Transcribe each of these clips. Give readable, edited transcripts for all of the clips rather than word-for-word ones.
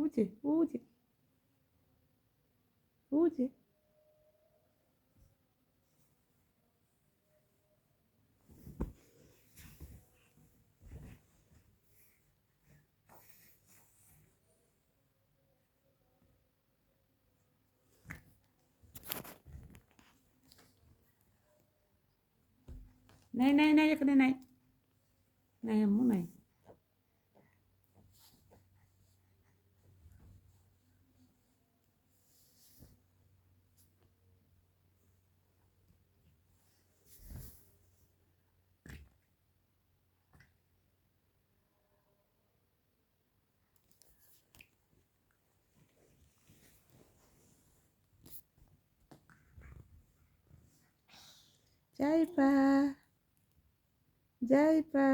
উজে উজে উজে নাই নাই নাই এখানে নাই নাই আম্মু নাই জাইপা জাইপা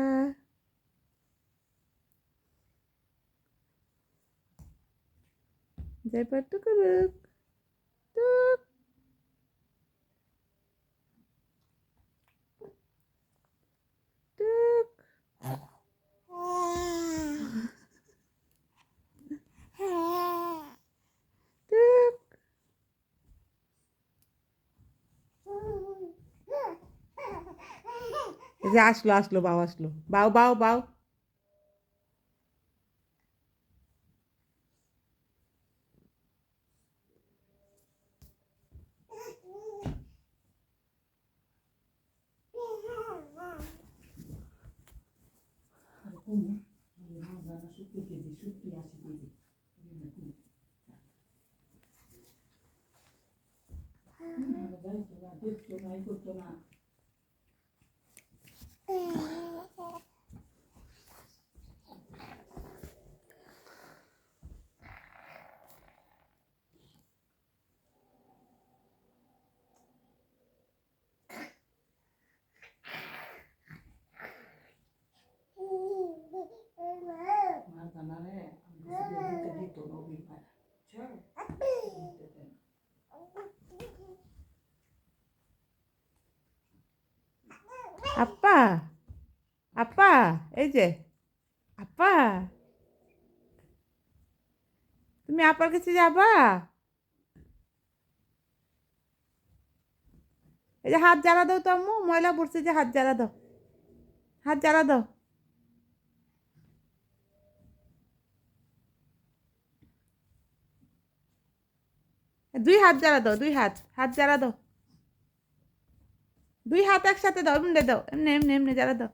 জাইপা টুকুরুক টুক টুক টুক এই যে আসলো আসলো বাউ আসলো বাউ বাউ বাউ আপা আপা এই যে আপা তুমি আপার কাছে যাবা এই যে হাত জ্বালা দাও তো আম্মু ময়লা পড়ছে যে হাত জ্বালা দাও হাত জ্বালা দাও দুই হাত জ্বালা দাও দুই হাত হাত জ্বালা দাও দুই হাত একসাথে দাও এমনি দাও এমনি এমনি এমনি জ্বালা দাও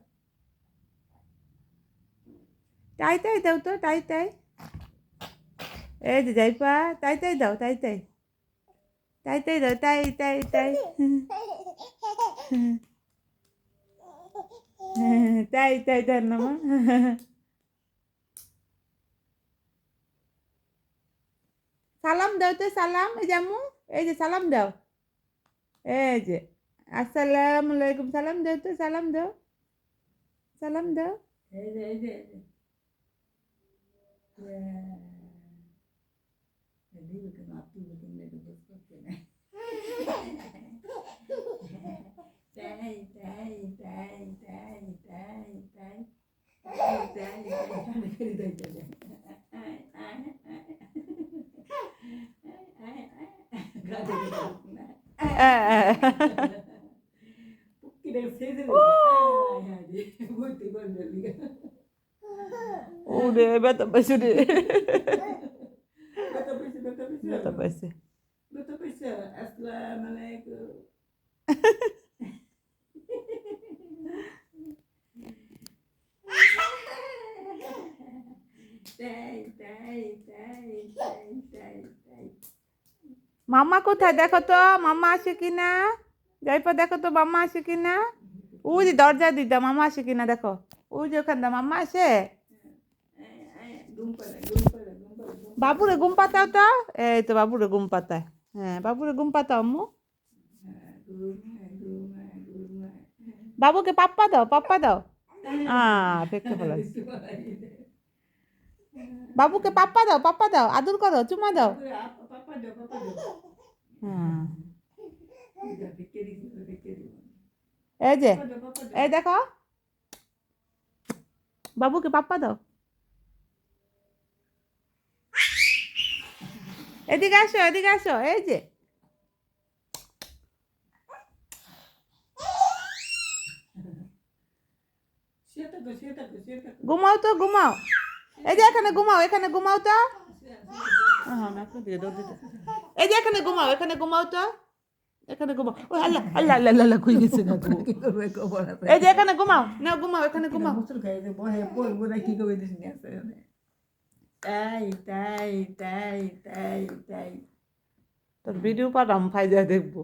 তাই তাই দাও তো তাই তাই এই যে যাইপা তাই তাই দাও তাই তাই তাই তাই দাও তাই তাই তাই তাই তাই দাও না মা সালাম দাও তো সালাম এই যে আম্মু এই যে সালাম দাও এই যে আসসালামু আলাইকুম সালাম দাও তো সালাম দাও সালাম দাও এই যে এই যে ওরে ব্যথা পাইছে রে ব্যথা পাইছে আসসালামু আলাইকুম মাম্মা কোথায় দেখো তো মাম্মা আসে কিনা যাইপা দেখো তো মাম্মা আসে কিনা ওই যে দরজা দিদা মাম্মা আসে কিনা দেখো ওই যে ওখান মাম্মা আসে বাবুরে ঘুম পাতাও তো এই তো বাবুরে ঘুম পাতায় হ্যাঁ বাবুরে ঘুম পাতাও আম্মু বাবুকে পাপ্পা দাও ফেকে ফেলা বাবুকে পাপ্পা দাও আদর করো চুমা দাও হ্যাঁ এই যে এই দেখো বাবুকে পাপ্পা দাও এদিকে আসো, এদিকে আসো, এই যে ঘুমাও তো, ঘুমাও। এই যে এখানে ঘুমাও, এখানে ঘুমাও তো। হ্যাঁ, আমি আপনার দিকে দৌড় দিতে। এই যে এখানে ঘুমাও, এখানে ঘুমাও তো। এখানে ঘুমাও। ও আল্লাহ আল্লাহ আল্লাহ আল্লাহ কই গেছে না গো। এই যে এখানে ঘুমাও, নাও ঘুমাও, এখানে ঘুমাও। তাই তাই তাই তাই তাই তোর ভিডিও পাঠাম, ফাইজা দেখবো।